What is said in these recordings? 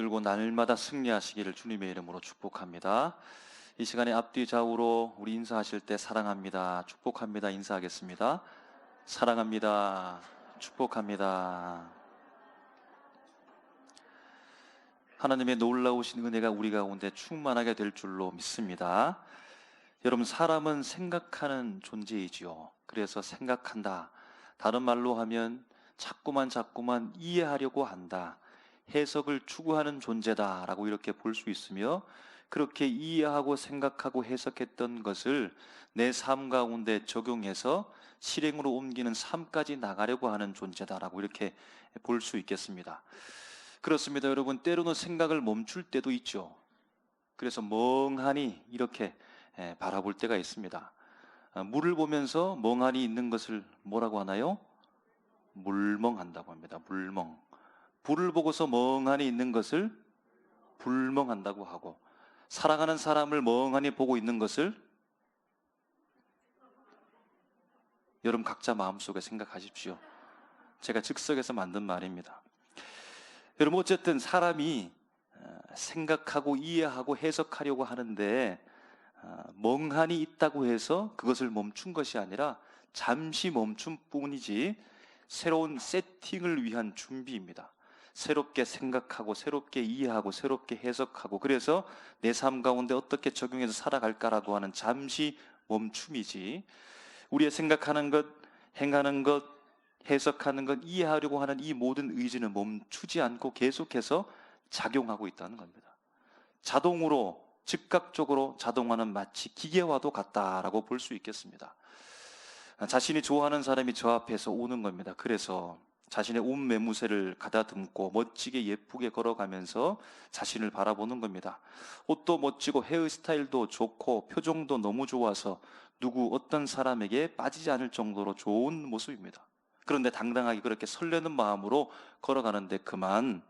붙들고 날마다 승리하시기를 주님의 이름으로 축복합니다. 이 시간에 앞뒤 좌우로 우리 인사하실 때 사랑합니다, 축복합니다 인사하겠습니다. 사랑합니다, 축복합니다. 하나님의 놀라우신 은혜가 우리 가운데 충만하게 될 줄로 믿습니다. 여러분, 사람은 생각하는 존재이지요. 그래서 생각한다, 다른 말로 하면 자꾸만 이해하려고 한다, 해석을 추구하는 존재다라고 이렇게 볼 수 있으며, 그렇게 이해하고 생각하고 해석했던 것을 내 삶 가운데 적용해서 실행으로 옮기는 삶까지 나가려고 하는 존재다라고 이렇게 볼 수 있겠습니다. 그렇습니다. 여러분, 때로는 생각을 멈출 때도 있죠. 그래서 멍하니 이렇게 바라볼 때가 있습니다. 물을 보면서 멍하니 있는 것을 뭐라고 하나요? 물멍한다고 합니다. 물멍. 불을 보고서 멍하니 있는 것을 불멍한다고 하고, 사랑하는 사람을 멍하니 보고 있는 것을, 여러분 각자 마음속에 생각하십시오. 제가 즉석에서 만든 말입니다. 여러분, 어쨌든 사람이 생각하고 이해하고 해석하려고 하는데 멍하니 있다고 해서 그것을 멈춘 것이 아니라 잠시 멈춘 뿐이지 새로운 세팅을 위한 준비입니다. 새롭게 생각하고 새롭게 이해하고 새롭게 해석하고, 그래서 내 삶 가운데 어떻게 적용해서 살아갈까라고 하는 잠시 멈춤이지, 우리의 생각하는 것, 행하는 것, 해석하는 것, 이해하려고 하는 이 모든 의지는 멈추지 않고 계속해서 작용하고 있다는 겁니다. 자동으로, 즉각적으로 자동화는 마치 기계와도 같다라고 볼 수 있겠습니다. 자신이 좋아하는 사람이 저 앞에서 오는 겁니다. 그래서 자신의 옷 매무새를 가다듬고 멋지게 예쁘게 걸어가면서 자신을 바라보는 겁니다. 옷도 멋지고 헤어스타일도 좋고 표정도 너무 좋아서 누구 어떤 사람에게 빠지지 않을 정도로 좋은 모습입니다. 그런데 당당하게 그렇게 설레는 마음으로 걸어가는데 그만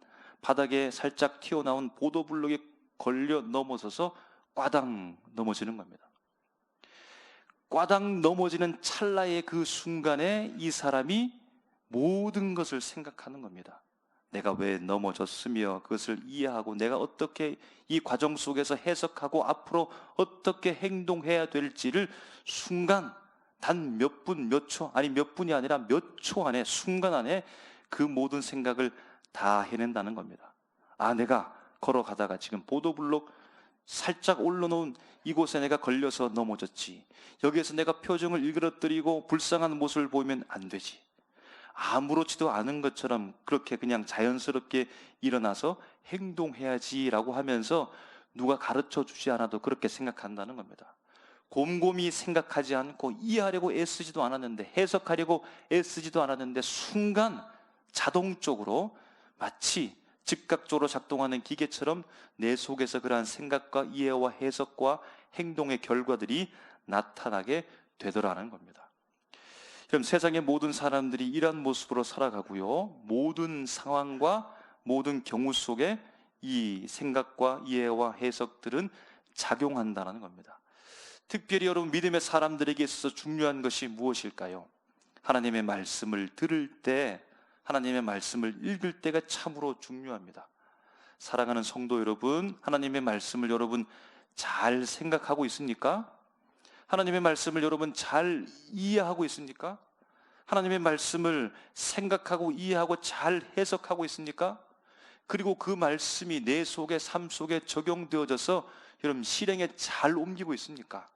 바닥에 살짝 튀어나온 보도블록에 걸려 넘어져서 꽈당 넘어지는 겁니다. 꽈당 넘어지는 찰나의 그 순간에 이 사람이 모든 것을 생각하는 겁니다. 내가 왜 넘어졌으며 그것을 이해하고 내가 어떻게 이 과정 속에서 해석하고 앞으로 어떻게 행동해야 될지를 순간, 단 몇 분, 몇 초, 아니 몇 분이 아니라 몇 초 안에, 순간 안에 그 모든 생각을 다 해낸다는 겁니다. 아, 내가 걸어가다가 지금 보도블록 살짝 올려놓은 이곳에 내가 걸려서 넘어졌지. 여기에서 내가 표정을 일그러뜨리고 불쌍한 모습을 보이면 안 되지. 아무렇지도 않은 것처럼 그렇게 그냥 자연스럽게 일어나서 행동해야지라고 하면서 누가 가르쳐 주지 않아도 그렇게 생각한다는 겁니다. 곰곰이 생각하지 않고 이해하려고 애쓰지도 않았는데, 해석하려고 애쓰지도 않았는데 순간 자동적으로 마치 즉각적으로 작동하는 기계처럼 내 속에서 그러한 생각과 이해와 해석과 행동의 결과들이 나타나게 되더라는 겁니다. 그럼 세상의 모든 사람들이 이런 모습으로 살아가고요, 모든 상황과 모든 경우 속에 이 생각과 이해와 해석들은 작용한다는 겁니다. 특별히 여러분, 믿음의 사람들에게 있어서 중요한 것이 무엇일까요? 하나님의 말씀을 들을 때, 하나님의 말씀을 읽을 때가 참으로 중요합니다. 사랑하는 성도 여러분, 하나님의 말씀을 여러분 잘 생각하고 있습니까? 하나님의 말씀을 여러분 잘 이해하고 있습니까? 하나님의 말씀을 생각하고 이해하고 잘 해석하고 있습니까? 그리고 그 말씀이 내 속에, 삶 속에 적용되어져서 여러분 실행에 잘 옮기고 있습니까?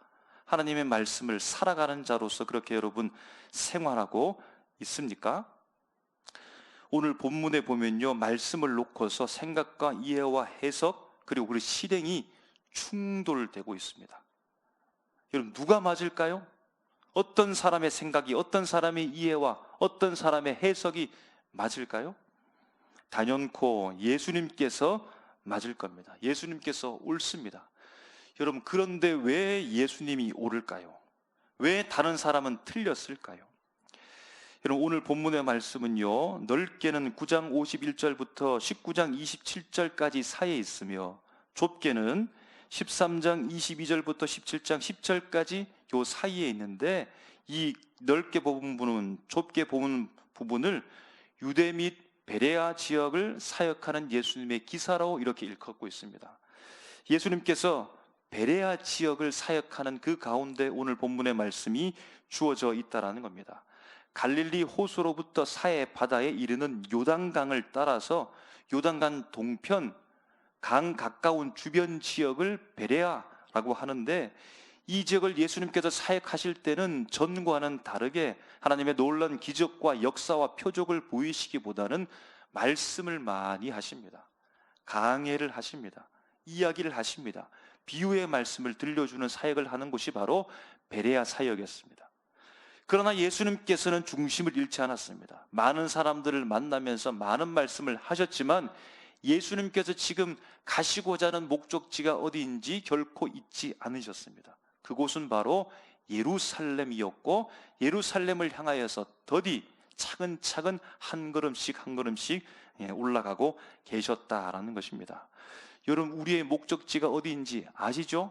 하나님의 말씀을 살아가는 자로서 그렇게 여러분 생활하고 있습니까? 오늘 본문에 보면요, 말씀을 놓고서 생각과 이해와 해석, 그리고 그 실행이 충돌되고 있습니다. 여러분, 누가 맞을까요? 어떤 사람의 생각이, 어떤 사람의 이해와 어떤 사람의 해석이 맞을까요? 단연코 예수님께서 맞을 겁니다. 예수님께서 옳습니다. 여러분, 그런데 왜 예수님이 옳을까요? 왜 다른 사람은 틀렸을까요? 여러분, 오늘 본문의 말씀은요, 넓게는 9장 51절부터 19장 27절까지 사이에 있으며, 좁게는 13장 22절부터 17장 10절까지 요 사이에 있는데, 이 넓게 좁게 보는 부분을 유대 및 베레아 지역을 사역하는 예수님의 기사로 이렇게 일컫고 있습니다. 예수님께서 베레아 지역을 사역하는 그 가운데 오늘 본문의 말씀이 주어져 있다라는 겁니다. 갈릴리 호수로부터 사해 바다에 이르는 요단강을 따라서 요단강 동편 강 가까운 주변 지역을 베레아라고 하는데, 이 지역을 예수님께서 사역하실 때는 전과는 다르게 하나님의 놀라운 기적과 역사와 표적을 보이시기보다는 말씀을 많이 하십니다. 강해를 하십니다. 이야기를 하십니다. 비유의 말씀을 들려주는 사역을 하는 곳이 바로 베레아 사역이었습니다. 그러나 예수님께서는 중심을 잃지 않았습니다. 많은 사람들을 만나면서 많은 말씀을 하셨지만 예수님께서 지금 가시고자 하는 목적지가 어디인지 결코 잊지 않으셨습니다. 그곳은 바로 예루살렘이었고, 예루살렘을 향하여서 더디 차근차근 한 걸음씩 한 걸음씩 올라가고 계셨다라는 것입니다. 여러분, 우리의 목적지가 어디인지 아시죠?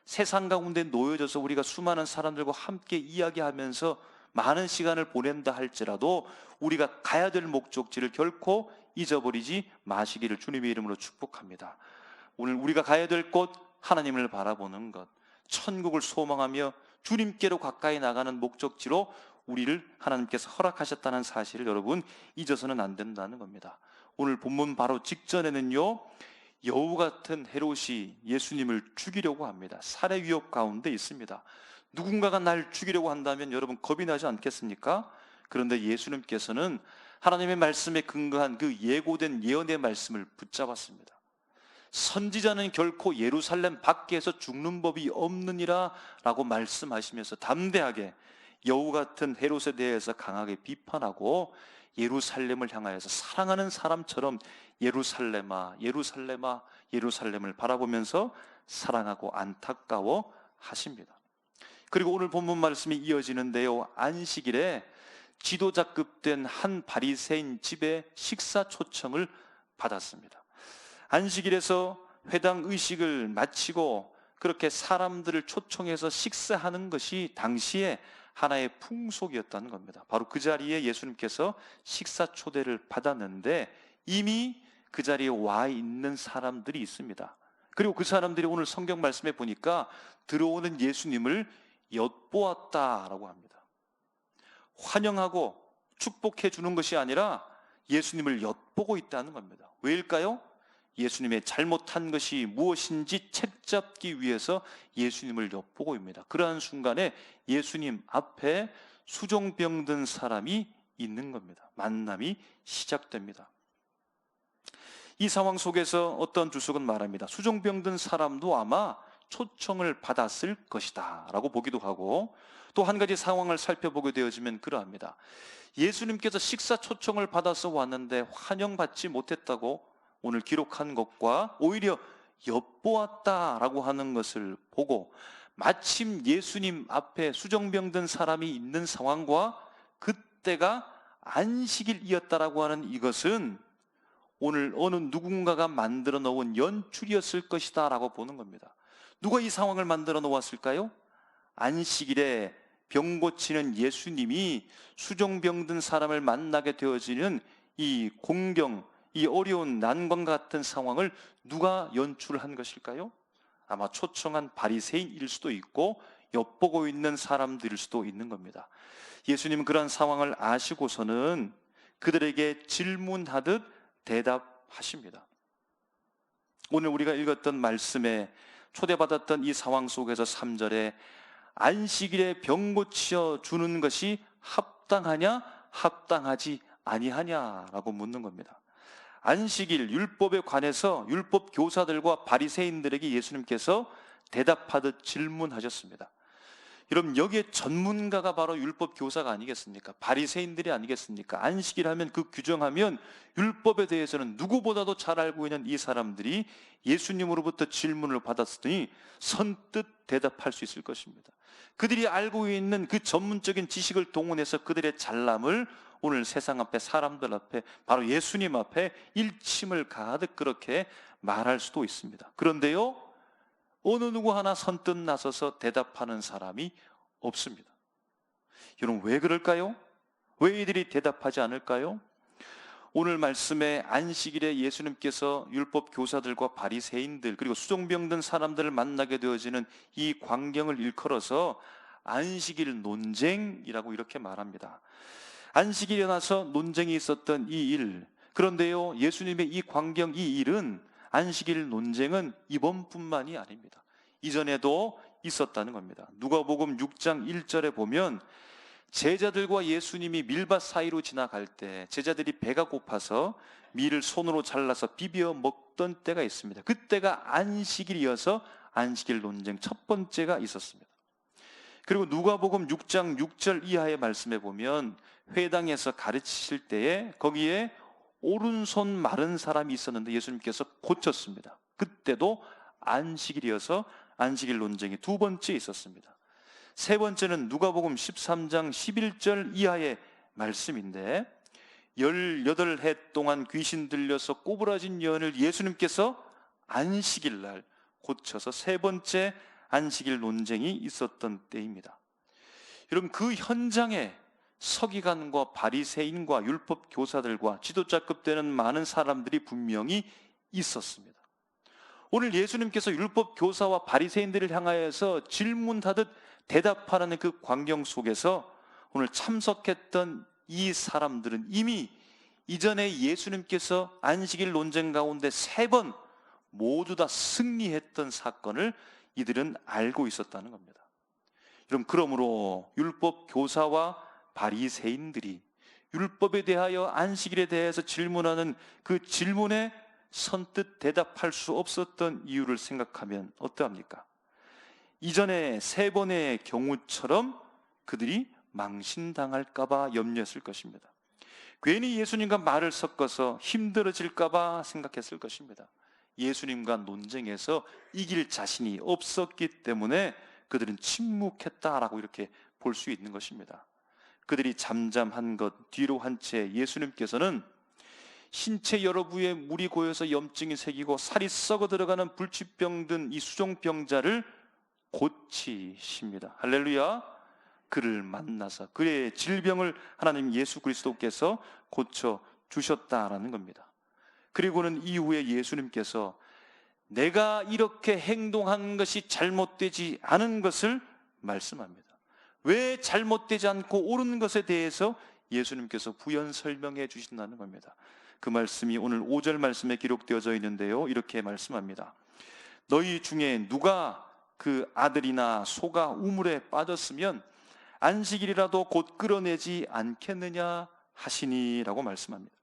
세상 가운데 놓여져서 우리가 수많은 사람들과 함께 이야기하면서 많은 시간을 보낸다 할지라도 우리가 가야 될 목적지를 결코 잊어버리지 마시기를 주님의 이름으로 축복합니다. 오늘 우리가 가야 될 곳, 하나님을 바라보는 것, 천국을 소망하며 주님께로 가까이 나가는 목적지로 우리를 하나님께서 허락하셨다는 사실을 여러분 잊어서는 안 된다는 겁니다. 오늘 본문 바로 직전에는요, 여우 같은 헤롯이 예수님을 죽이려고 합니다. 살해 위협 가운데 있습니다. 누군가가 날 죽이려고 한다면 여러분 겁이 나지 않겠습니까? 그런데 예수님께서는 하나님의 말씀에 근거한 그 예고된 예언의 말씀을 붙잡았습니다. 선지자는 결코 예루살렘 밖에서 죽는 법이 없느니라 라고 말씀하시면서 담대하게 여우 같은 헤롯에 대해서 강하게 비판하고 예루살렘을 향하여서 사랑하는 사람처럼 예루살렘아 예루살렘아 예루살렘을 바라보면서 사랑하고 안타까워 하십니다. 그리고 오늘 본문 말씀이 이어지는데요, 안식일에 지도자급된 한 바리새인 집에 식사 초청을 받았습니다. 안식일에서 회당 의식을 마치고 그렇게 사람들을 초청해서 식사하는 것이 당시에 하나의 풍속이었다는 겁니다. 바로 그 자리에 예수님께서 식사 초대를 받았는데 이미 그 자리에 와 있는 사람들이 있습니다. 그리고 그 사람들이 오늘 성경 말씀에 보니까 들어오는 예수님을 엿보았다라고 합니다. 환영하고 축복해 주는 것이 아니라 예수님을 엿보고 있다는 겁니다. 왜일까요? 예수님의 잘못한 것이 무엇인지 책잡기 위해서 예수님을 엿보고입니다. 그러한 순간에 예수님 앞에 수종병든 사람이 있는 겁니다. 만남이 시작됩니다. 이 상황 속에서 어떤 주석은 말합니다. 수종병든 사람도 아마 초청을 받았을 것이다 라고 보기도 하고, 또 한 가지 상황을 살펴보게 되어지면 그러합니다. 예수님께서 식사 초청을 받아서 왔는데 환영받지 못했다고 오늘 기록한 것과 오히려 엿보았다라고 하는 것을 보고, 마침 예수님 앞에 수종병든 사람이 있는 상황과 그때가 안식일이었다라고 하는 이것은 오늘 어느 누군가가 만들어 놓은 연출이었을 것이다 라고 보는 겁니다. 누가 이 상황을 만들어 놓았을까요? 안식일에 병 고치는 예수님이 수종병든 사람을 만나게 되어지는 이 공경, 이 어려운 난관 같은 상황을 누가 연출한 것일까요? 아마 초청한 바리새인일 수도 있고 엿보고 있는 사람들일 수도 있는 겁니다. 예수님은 그런 상황을 아시고서는 그들에게 질문하듯 대답하십니다. 오늘 우리가 읽었던 말씀에 초대받았던 이 상황 속에서 3절에 안식일에 병 고쳐 주는 것이 합당하냐 합당하지 아니하냐라고 묻는 겁니다. 안식일 율법에 관해서 율법 교사들과 바리새인들에게 예수님께서 대답하듯 질문하셨습니다. 여러분, 여기에 전문가가 바로 율법 교사가 아니겠습니까? 바리새인들이 아니겠습니까? 안식일 하면 그 규정하면 율법에 대해서는 누구보다도 잘 알고 있는 이 사람들이 예수님으로부터 질문을 받았으니 선뜻 대답할 수 있을 것입니다. 그들이 알고 있는 그 전문적인 지식을 동원해서 그들의 잘남을 오늘 세상 앞에, 사람들 앞에, 바로 예수님 앞에 일침을 가득 그렇게 말할 수도 있습니다. 그런데요, 어느 누구 하나 선뜻 나서서 대답하는 사람이 없습니다. 여러분, 왜 그럴까요? 왜 이들이 대답하지 않을까요? 오늘 말씀에 안식일에 예수님께서 율법 교사들과 바리새인들 그리고 수종병든 사람들을 만나게 되어지는 이 광경을 일컬어서 안식일 논쟁이라고 이렇게 말합니다. 안식일에 일어나서 논쟁이 있었던 이 일, 그런데요, 예수님의 이 광경, 이 일은, 안식일 논쟁은 이번뿐만이 아닙니다. 이전에도 있었다는 겁니다. 누가복음 6장 1절에 보면 제자들과 예수님이 밀밭 사이로 지나갈 때 제자들이 배가 고파서 밀을 손으로 잘라서 비벼 먹던 때가 있습니다. 그때가 안식일이어서 안식일 논쟁 첫 번째가 있었습니다. 그리고 누가복음 6장 6절 이하의 말씀에 보면 회당에서 가르치실 때에 거기에 오른손 마른 사람이 있었는데 예수님께서 고쳤습니다. 그때도 안식일이어서 안식일 논쟁이 두 번째 있었습니다. 세 번째는 누가복음 13장 11절 이하의 말씀인데 18해 동안 귀신 들려서 꼬부라진 여인을 예수님께서 안식일 날 고쳐서 세 번째 안식일 논쟁이 있었던 때입니다. 여러분, 그 현장에 서기관과 바리새인과 율법 교사들과 지도자급 되는 많은 사람들이 분명히 있었습니다. 오늘 예수님께서 율법 교사와 바리새인들을 향하여서 질문하듯 대답하는 그 광경 속에서 오늘 참석했던 이 사람들은 이미 이전에 예수님께서 안식일 논쟁 가운데 3번 모두 다 승리했던 사건을 이들은 알고 있었다는 겁니다. 여러분, 그러므로 율법 교사와 바리새인들이 율법에 대하여 안식일에 대해서 질문하는 그 질문에 선뜻 대답할 수 없었던 이유를 생각하면 어떠합니까? 이전에 3번의 경우처럼 그들이 망신당할까봐 염려했을 것입니다. 괜히 예수님과 말을 섞어서 힘들어질까봐 생각했을 것입니다. 예수님과 논쟁에서 이길 자신이 없었기 때문에 그들은 침묵했다라고 이렇게 볼 수 있는 것입니다. 그들이 잠잠한 것 뒤로 한 채 예수님께서는 신체 여러 부에 물이 고여서 염증이 생기고 살이 썩어 들어가는 불치병 든 이 수종병자를 고치십니다. 할렐루야. 그를 만나서 그의 질병을 하나님 예수 그리스도께서 고쳐 주셨다라는 겁니다. 그리고는 이후에 예수님께서 내가 이렇게 행동한 것이 잘못되지 않은 것을 말씀합니다. 왜 잘못되지 않고 옳은 것에 대해서 예수님께서 부연 설명해 주신다는 겁니다. 그 말씀이 오늘 5절 말씀에 기록되어져 있는데요, 이렇게 말씀합니다. 너희 중에 누가 그 아들이나 소가 우물에 빠졌으면 안식일이라도 곧 끌어내지 않겠느냐 하시니라고 말씀합니다.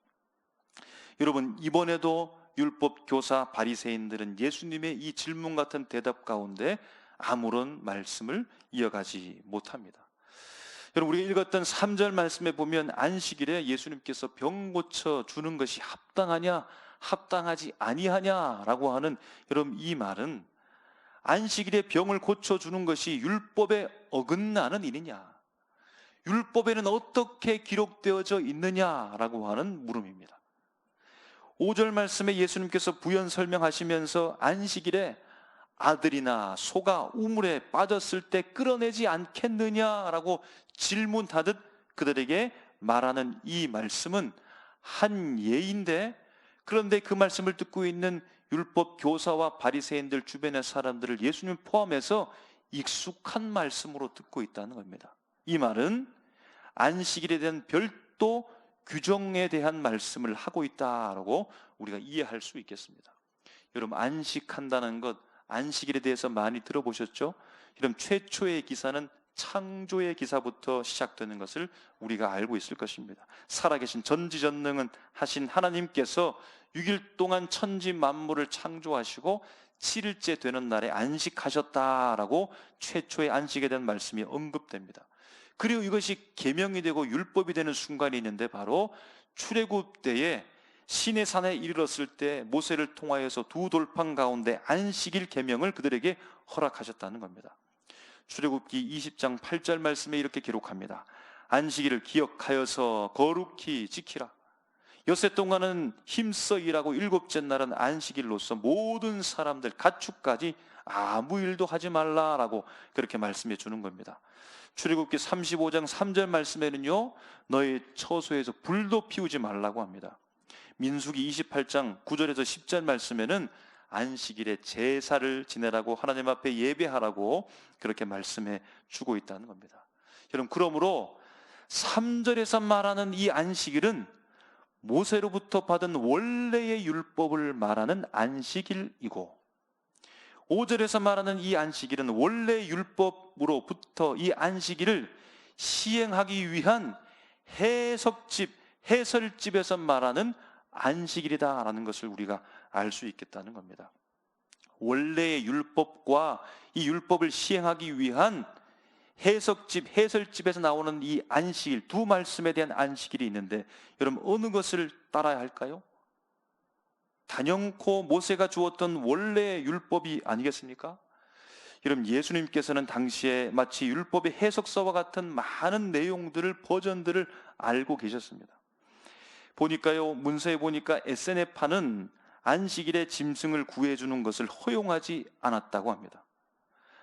여러분, 이번에도 율법 교사 바리새인들은 예수님의 이 질문 같은 대답 가운데 아무런 말씀을 이어가지 못합니다. 여러분, 우리가 읽었던 3절 말씀에 보면 안식일에 예수님께서 병 고쳐 주는 것이 합당하냐 합당하지 아니하냐라고 하는, 여러분, 이 말은 안식일에 병을 고쳐 주는 것이 율법에 어긋나는 일이냐, 율법에는 어떻게 기록되어져 있느냐라고 하는 물음입니다. 5절 말씀에 예수님께서 부연 설명하시면서 안식일에 아들이나 소가 우물에 빠졌을 때 끌어내지 않겠느냐라고 질문하듯 그들에게 말하는 이 말씀은 한 예인데, 그런데 그 말씀을 듣고 있는 율법 교사와 바리새인들 주변의 사람들을 예수님 포함해서 익숙한 말씀으로 듣고 있다는 겁니다. 이 말은 안식일에 대한 별도 규정에 대한 말씀을 하고 있다라고 우리가 이해할 수 있겠습니다. 여러분, 안식한다는 것, 안식일에 대해서 많이 들어보셨죠? 여러분, 최초의 기사는 창조의 기사부터 시작되는 것을 우리가 알고 있을 것입니다. 살아계신 전지전능은 하신 하나님께서 6일 동안 천지 만물을 창조하시고 7일째 되는 날에 안식하셨다라고 최초의 안식에 대한 말씀이 언급됩니다. 그리고 이것이 계명이 되고 율법이 되는 순간이 있는데 바로 출애굽 때에 시내산에 이르렀을 때 모세를 통하여서 두 돌판 가운데 안식일 계명을 그들에게 허락하셨다는 겁니다. 출애굽기 20장 8절 말씀에 이렇게 기록합니다. 안식일을 기억하여서 거룩히 지키라. 엿새 동안은 힘써 일하고 7째 날은 안식일로서 모든 사람들 가축까지 아무 일도 하지 말라라고 그렇게 말씀해 주는 겁니다. 출애굽기 35장 3절 말씀에는요, 너희 처소에서 불도 피우지 말라고 합니다. 민수기 28장 9절에서 10절 말씀에는 안식일에 제사를 지내라고, 하나님 앞에 예배하라고 그렇게 말씀해 주고 있다는 겁니다. 여러분, 그러므로 3절에서 말하는 이 안식일은 모세로부터 받은 원래의 율법을 말하는 안식일이고, 5절에서 말하는 이 안식일은 원래 율법으로부터 이 안식일을 시행하기 위한 해설집에서 말하는 안식일이다라는 것을 우리가 알 수 있겠다는 겁니다. 원래의 율법과 이 율법을 시행하기 위한 해설집에서 나오는 이 안식일, 두 말씀에 대한 안식일이 있는데, 여러분 어느 것을 따라야 할까요? 단연코 모세가 주었던 원래의 율법이 아니겠습니까? 여러분, 예수님께서는 당시에 마치 율법의 해석서와 같은 많은 내용들을, 버전들을 알고 계셨습니다. 보니까요, 문서에 보니까 에세네파는 안식일에 짐승을 구해주는 것을 허용하지 않았다고 합니다.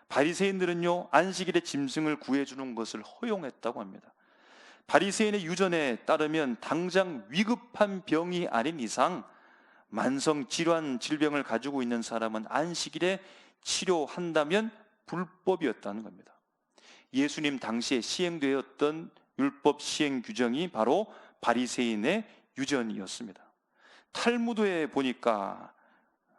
바리새인들은요, 안식일에 짐승을 구해주는 것을 허용했다고 합니다. 바리새인의 유전에 따르면 당장 위급한 병이 아닌 이상 만성 질환, 질병을 가지고 있는 사람은 안식일에 치료한다면 불법이었다는 겁니다. 예수님 당시에 시행되었던 율법 시행 규정이 바로 바리새인의 유전이었습니다. 탈무드에 보니까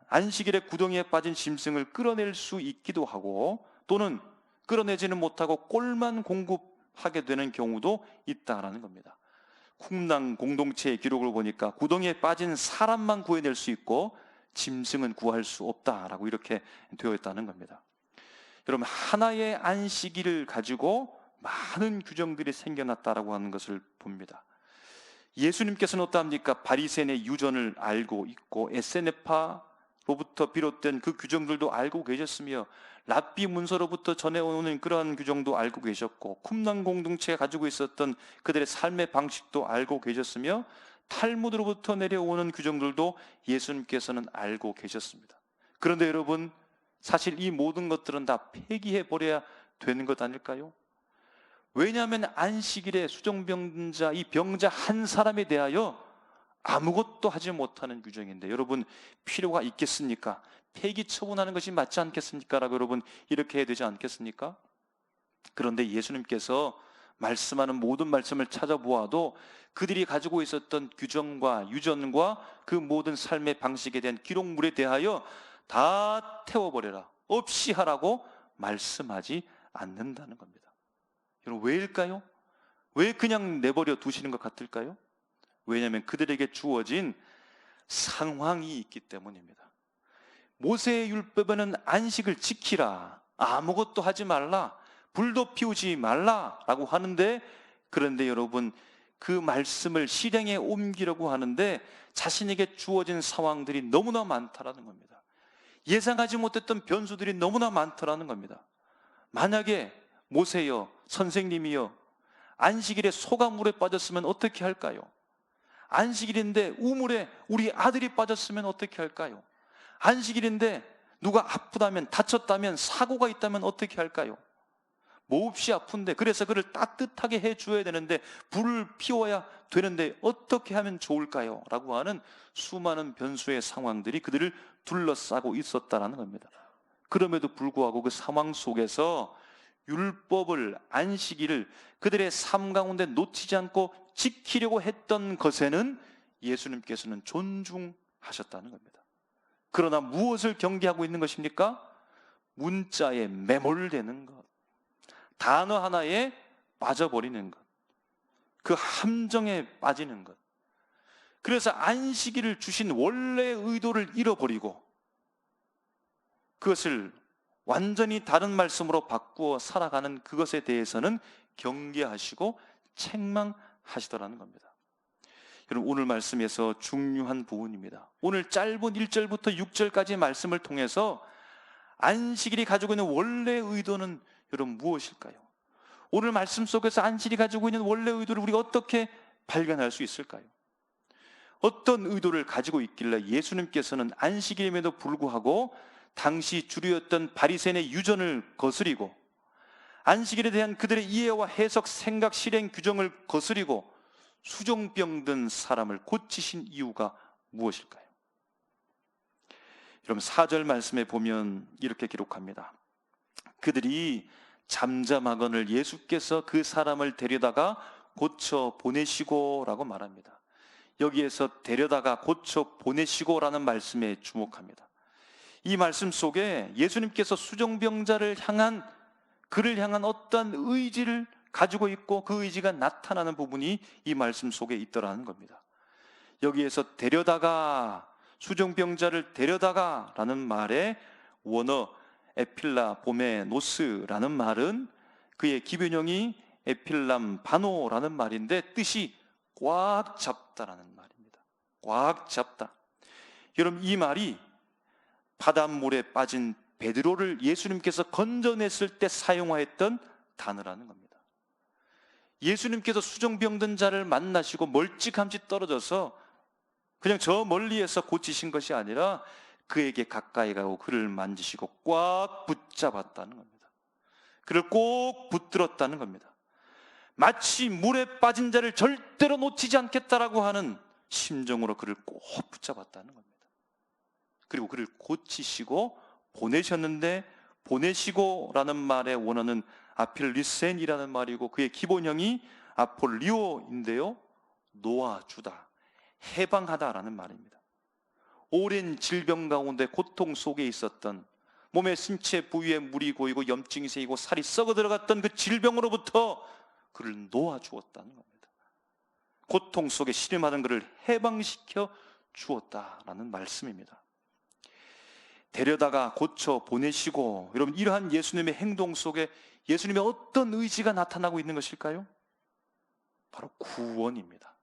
안식일에 구덩이에 빠진 짐승을 끌어낼 수 있기도 하고, 또는 끌어내지는 못하고 꼴만 공급하게 되는 경우도 있다라는 겁니다. 쿰랑 공동체의 기록을 보니까 구덩이에 빠진 사람만 구해낼 수 있고 짐승은 구할 수 없다라고 이렇게 되어 있다는 겁니다. 여러분, 하나의 안식일을 가지고 많은 규정들이 생겨났다라고 하는 것을 봅니다. 예수님께서는 어떠합니까? 바리새인의 유전을 알고 있고 에세네파로부터 비롯된 그 규정들도 알고 계셨으며, 랍비 문서로부터 전해오는 그러한 규정도 알고 계셨고, 쿰랑 공동체가 가지고 있었던 그들의 삶의 방식도 알고 계셨으며, 탈무드로부터 내려오는 규정들도 예수님께서는 알고 계셨습니다. 그런데 여러분, 사실 이 모든 것들은 다 폐기해 버려야 되는 것 아닐까요? 왜냐하면 안식일에 수정병자, 이 병자 한 사람에 대하여 아무것도 하지 못하는 규정인데, 여러분 필요가 있겠습니까? 폐기 처분하는 것이 맞지 않겠습니까? 라고 여러분 이렇게 해야 되지 않겠습니까? 그런데 예수님께서 말씀하는 모든 말씀을 찾아보아도 그들이 가지고 있었던 규정과 유전과 그 모든 삶의 방식에 대한 기록물에 대하여 다 태워버려라, 없이 하라고 말씀하지 않는다는 겁니다. 여러분, 왜일까요? 왜 그냥 내버려 두시는 것 같을까요? 왜냐하면 그들에게 주어진 상황이 있기 때문입니다. 모세의 율법에는 안식을 지키라, 아무것도 하지 말라, 불도 피우지 말라라고 하는데, 그런데 여러분 그 말씀을 실행에 옮기려고 하는데 자신에게 주어진 상황들이 너무나 많다라는 겁니다. 예상하지 못했던 변수들이 너무나 많다라는 겁니다. 만약에 모세여, 선생님이여, 안식일에 소가 물에 빠졌으면 어떻게 할까요? 안식일인데 우물에 우리 아들이 빠졌으면 어떻게 할까요? 안식일인데 누가 아프다면, 다쳤다면, 사고가 있다면 어떻게 할까요? 몹시 아픈데, 그래서 그를 따뜻하게 해줘야 되는데, 불을 피워야 되는데 어떻게 하면 좋을까요? 라고 하는 수많은 변수의 상황들이 그들을 둘러싸고 있었다는 겁니다. 그럼에도 불구하고 그 상황 속에서 율법을, 안식일을 그들의 삶 가운데 놓치지 않고 지키려고 했던 것에는 예수님께서는 존중하셨다는 겁니다. 그러나 무엇을 경계하고 있는 것입니까? 문자에 매몰되는 것, 단어 하나에 빠져버리는 것, 그 함정에 빠지는 것. 그래서 안식일을 주신 원래의 의도를 잃어버리고 그것을 완전히 다른 말씀으로 바꾸어 살아가는 그것에 대해서는 경계하시고 책망하시더라는 겁니다. 여러분, 오늘 말씀에서 중요한 부분입니다. 오늘 짧은 1절부터 6절까지의 말씀을 통해서 안식일이 가지고 있는 원래의 의도는 여러분 무엇일까요? 오늘 말씀 속에서 안식일이 가지고 있는 원래의 의도를 우리가 어떻게 발견할 수 있을까요? 어떤 의도를 가지고 있길래 예수님께서는 안식일임에도 불구하고 당시 주류였던 바리새인의 유전을 거스리고 안식일에 대한 그들의 이해와 해석, 생각, 실행 규정을 거스리고 수종병 든 사람을 고치신 이유가 무엇일까요? 여러분 4절 말씀에 보면 이렇게 기록합니다. 그들이 잠잠하거늘 예수께서 그 사람을 데려다가 고쳐 보내시고 라고 말합니다. 여기에서 데려다가 고쳐 보내시고라는 말씀에 주목합니다. 이 말씀 속에 예수님께서 수종병자를 향한, 그를 향한 어떠한 의지를 가지고 있고 그 의지가 나타나는 부분이 이 말씀 속에 있더라는 겁니다. 여기에서 데려다가, 수종병자를 데려다가 라는 말의 원어 에필라 보메노스라는 말은 그의 기변형이 에필람 바노라는 말인데 뜻이 꽉 잡다라는 말입니다. 꽉 잡다. 여러분 이 말이 바닷물에 빠진 베드로를 예수님께서 건져냈을 때 사용하였던 단어라는 겁니다. 예수님께서 수종병든 자를 만나시고 멀찌감치 떨어져서 그냥 저 멀리에서 고치신 것이 아니라 그에게 가까이 가고 그를 만지시고 꽉 붙잡았다는 겁니다. 그를 꼭 붙들었다는 겁니다. 마치 물에 빠진 자를 절대로 놓치지 않겠다라고 하는 심정으로 그를 꼭 붙잡았다는 겁니다. 그리고 그를 고치시고 보내셨는데, 보내시고라는 말의 원어는 아필리센이라는 말이고 그의 기본형이 아폴리오인데요, 놓아주다, 해방하다라는 말입니다. 오랜 질병 가운데 고통 속에 있었던, 몸의 신체 부위에 물이 고이고 염증이 새이고 살이 썩어 들어갔던 그 질병으로부터 그를 놓아주었다는 겁니다. 고통 속에 시름하던 그를 해방시켜 주었다라는 말씀입니다. 데려다가 고쳐 보내시고, 여러분 이러한 예수님의 행동 속에 예수님의 어떤 의지가 나타나고 있는 것일까요? 바로 구원입니다.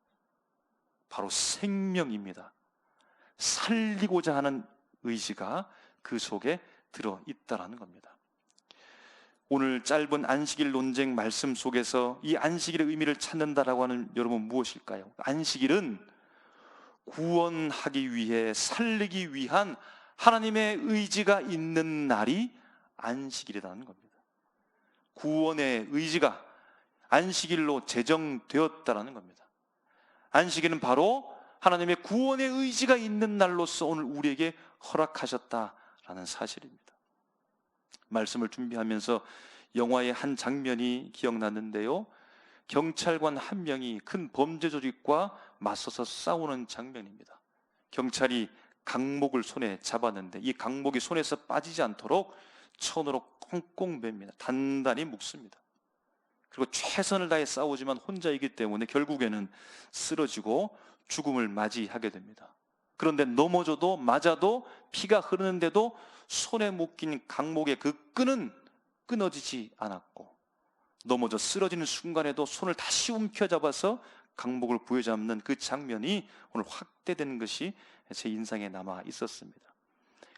바로 생명입니다. 살리고자 하는 의지가 그 속에 들어있다라는 겁니다. 오늘 짧은 안식일 논쟁 말씀 속에서 이 안식일의 의미를 찾는다라고 하는 여러분 무엇일까요? 안식일은 구원하기 위해, 살리기 위한 하나님의 의지가 있는 날이 안식일이라는 겁니다. 구원의 의지가 안식일로 제정되었다라는 겁니다. 안식일은 바로 하나님의 구원의 의지가 있는 날로서 오늘 우리에게 허락하셨다라는 사실입니다. 말씀을 준비하면서 영화의 한 장면이 기억났는데요, 경찰관 한 명이 큰 범죄 조직과 맞서서 싸우는 장면입니다. 경찰이 강목을 손에 잡았는데 이 강목이 손에서 빠지지 않도록 천으로 꽁꽁 맵니다. 단단히 묶습니다. 그리고 최선을 다해 싸우지만 혼자이기 때문에 결국에는 쓰러지고 죽음을 맞이하게 됩니다. 그런데 넘어져도 맞아도 피가 흐르는데도 손에 묶인 강목의 그 끈은 끊어지지 않았고, 넘어져 쓰러지는 순간에도 손을 다시 움켜잡아서 강목을 부여잡는 그 장면이 오늘 확대되는 것이 제 인상에 남아 있었습니다.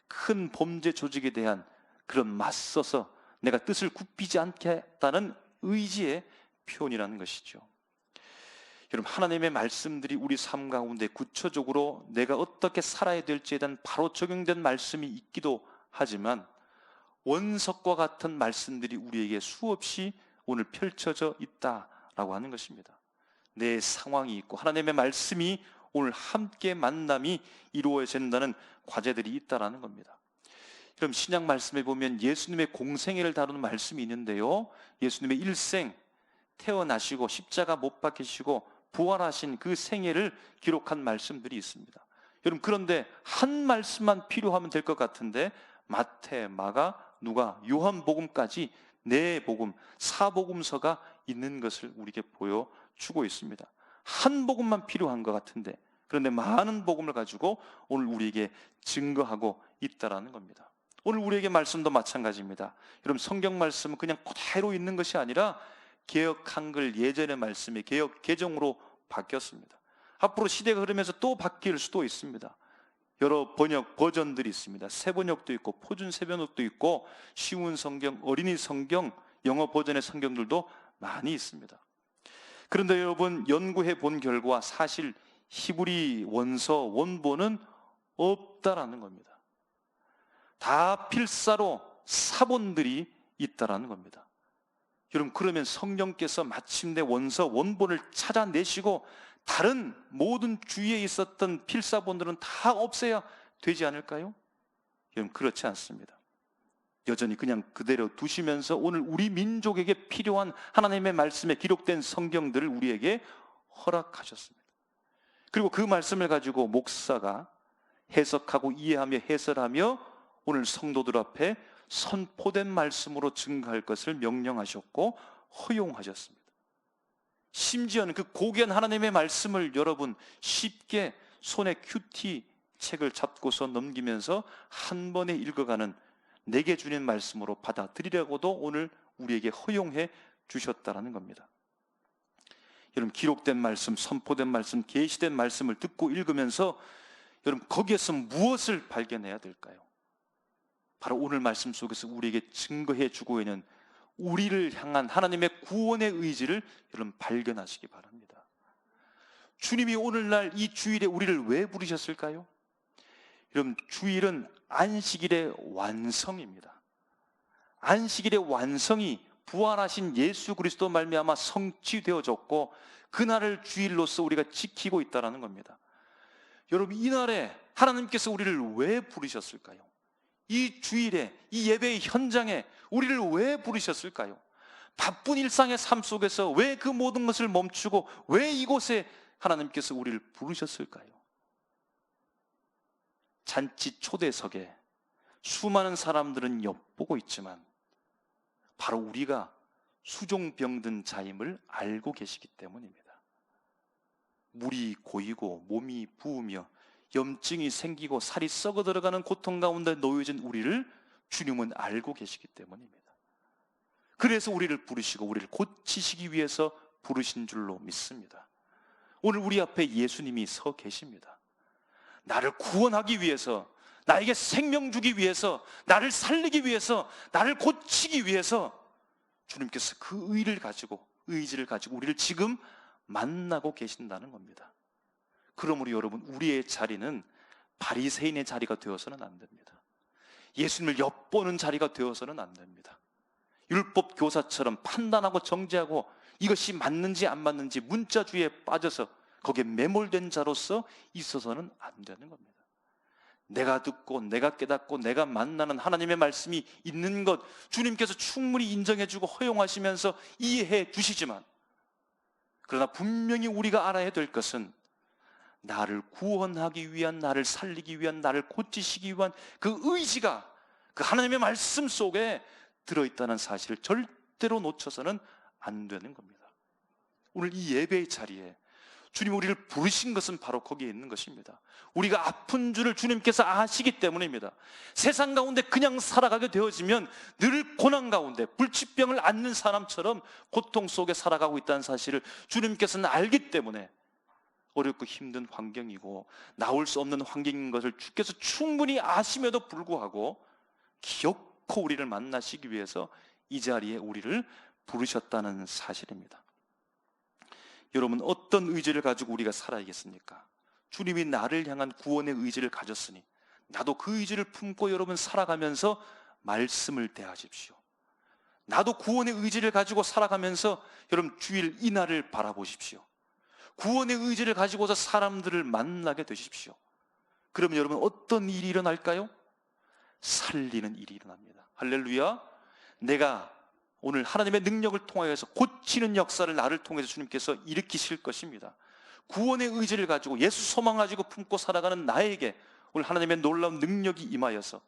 큰 범죄 조직에 대한 그런 맞서서 내가 뜻을 굽히지 않겠다는 의지의 표현이라는 것이죠. 여러분 하나님의 말씀들이 우리 삶 가운데 구체적으로 내가 어떻게 살아야 될지에 대한 바로 적용된 말씀이 있기도 하지만 원석과 같은 말씀들이 우리에게 수없이 오늘 펼쳐져 있다라고 하는 것입니다. 내 상황이 있고 하나님의 말씀이 오늘 함께 만남이 이루어진다는 과제들이 있다라는 겁니다. 그럼 신약 말씀에 보면 예수님의 공생애를 다루는 말씀이 있는데요, 예수님의 일생, 태어나시고 십자가 못 박히시고 부활하신 그 생애를 기록한 말씀들이 있습니다. 여러분 그런데 한 말씀만 필요하면 될 것 같은데 마태, 마가, 누가, 요한복음까지 네 복음, 사복음서가 있는 것을 우리에게 보여주고 있습니다. 한 복음만 필요한 것 같은데 그런데 많은 복음을 가지고 오늘 우리에게 증거하고 있다라는 겁니다. 오늘 우리에게 말씀도 마찬가지입니다. 여러분 성경 말씀은 그냥 그대로 있는 것이 아니라 개역 한글 예전의 말씀이 개역 개정으로 바뀌었습니다. 앞으로 시대가 흐르면서 또 바뀔 수도 있습니다. 여러 번역 버전들이 있습니다. 새번역도 있고 표준 새번역도 있고 쉬운 성경, 어린이 성경, 영어 버전의 성경들도 많이 있습니다. 그런데 여러분 연구해 본 결과 사실 히브리 원서 원본은 없다라는 겁니다. 다 필사로 사본들이 있다라는 겁니다. 여러분 그러면 성령께서 마침내 원서 원본을 찾아내시고 다른 모든 주위에 있었던 필사본들은 다 없애야 되지 않을까요? 여러분, 그렇지 않습니다. 여전히 그냥 그대로 두시면서 오늘 우리 민족에게 필요한 하나님의 말씀에 기록된 성경들을 우리에게 허락하셨습니다. 그리고 그 말씀을 가지고 목사가 해석하고 이해하며 해설하며 오늘 성도들 앞에 선포된 말씀으로 증거할 것을 명령하셨고 허용하셨습니다. 심지어는 그 고귀한 하나님의 말씀을 여러분 쉽게 손에 큐티 책을 잡고서 넘기면서 한 번에 읽어가는 내게 주는 말씀으로 받아들이려고도 오늘 우리에게 허용해 주셨다는 겁니다. 여러분, 기록된 말씀, 선포된 말씀, 계시된 말씀을 듣고 읽으면서 여러분, 거기에서 무엇을 발견해야 될까요? 바로 오늘 말씀 속에서 우리에게 증거해 주고 있는 우리를 향한 하나님의 구원의 의지를 여러분 발견하시기 바랍니다. 주님이 오늘날 이 주일에 우리를 왜 부르셨을까요? 여러분, 주일은 안식일의 완성입니다. 안식일의 완성이 부활하신 예수 그리스도 말미암아 성취되어졌고 그날을 주일로서 우리가 지키고 있다는 겁니다. 여러분, 이날에 하나님께서 우리를 왜 부르셨을까요? 이 주일에, 이 예배의 현장에 우리를 왜 부르셨을까요? 바쁜 일상의 삶 속에서 왜 그 모든 것을 멈추고 왜 이곳에 하나님께서 우리를 부르셨을까요? 잔치 초대석에 수많은 사람들은 엿보고 있지만 바로 우리가 수종병든 자임을 알고 계시기 때문입니다. 물이 고이고 몸이 부으며 염증이 생기고 살이 썩어 들어가는 고통 가운데 놓여진 우리를 주님은 알고 계시기 때문입니다. 그래서 우리를 부르시고 우리를 고치시기 위해서 부르신 줄로 믿습니다. 오늘 우리 앞에 예수님이 서 계십니다. 나를 구원하기 위해서, 나에게 생명 주기 위해서, 나를 살리기 위해서, 나를 고치기 위해서 주님께서 그 의지를 가지고 우리를 지금 만나고 계신다는 겁니다. 그러므로 여러분, 우리의 자리는 바리새인의 자리가 되어서는 안 됩니다. 예수님을 엿보는 자리가 되어서는 안 됩니다. 율법 교사처럼 판단하고 정죄하고 이것이 맞는지 안 맞는지 문자주의에 빠져서 거기에 매몰된 자로서 있어서는 안 되는 겁니다. 내가 듣고 내가 깨닫고 내가 만나는 하나님의 말씀이 있는 것 주님께서 충분히 인정해주고 허용하시면서 이해해 주시지만, 그러나 분명히 우리가 알아야 될 것은 나를 구원하기 위한, 나를 살리기 위한, 나를 고치시기 위한 그 의지가 그 하나님의 말씀 속에 들어있다는 사실을 절대로 놓쳐서는 안 되는 겁니다. 오늘 이 예배의 자리에 주님 우리를 부르신 것은 바로 거기에 있는 것입니다. 우리가 아픈 줄을 주님께서 아시기 때문입니다. 세상 가운데 그냥 살아가게 되어지면 늘 고난 가운데 불치병을 앓는 사람처럼 고통 속에 살아가고 있다는 사실을 주님께서는 알기 때문에 어렵고 힘든 환경이고 나올 수 없는 환경인 것을 주께서 충분히 아심에도 불구하고 기어코 우리를 만나시기 위해서 이 자리에 우리를 부르셨다는 사실입니다. 여러분, 어떤 의지를 가지고 우리가 살아야겠습니까? 주님이 나를 향한 구원의 의지를 가졌으니 나도 그 의지를 품고 여러분 살아가면서 말씀을 대하십시오. 나도 구원의 의지를 가지고 살아가면서 여러분 주일 이날을 바라보십시오. 구원의 의지를 가지고서 사람들을 만나게 되십시오. 그러면 여러분 어떤 일이 일어날까요? 살리는 일이 일어납니다. 할렐루야. 내가 오늘 하나님의 능력을 통하여서 고치는 역사를 나를 통해서 주님께서 일으키실 것입니다. 구원의 의지를 가지고 예수 소망 가지고 품고 살아가는 나에게 오늘 하나님의 놀라운 능력이 임하여서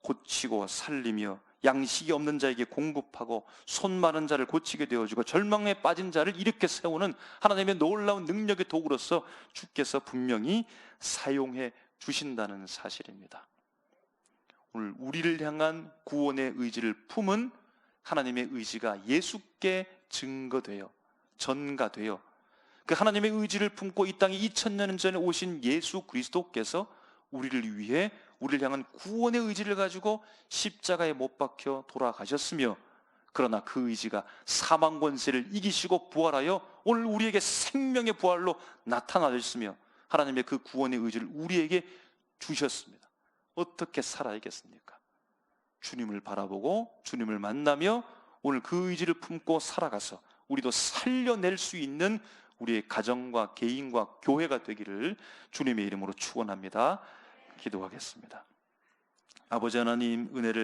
고치고 살리며 양식이 없는 자에게 공급하고 손 마른 자를 고치게 되어주고 절망에 빠진 자를 일으켜 세우는 하나님의 놀라운 능력의 도구로서 주께서 분명히 사용해 주신다는 사실입니다. 오늘 우리를 향한 구원의 의지를 품은 하나님의 의지가 예수께 증거되어 전가되어 그 하나님의 의지를 품고 이 땅에 2000년 전에 오신 예수 그리스도께서 우리를 위해 우리를 향한 구원의 의지를 가지고 십자가에 못 박혀 돌아가셨으며, 그러나 그 의지가 사망 권세를 이기시고 부활하여 오늘 우리에게 생명의 부활로 나타나셨으며 하나님의 그 구원의 의지를 우리에게 주셨습니다. 어떻게 살아야겠습니까? 주님을 바라보고 주님을 만나며 오늘 그 의지를 품고 살아가서 우리도 살려낼 수 있는 우리의 가정과 개인과 교회가 되기를 주님의 이름으로 축원합니다. 기도하겠습니다. 아버지 하나님, 은혜를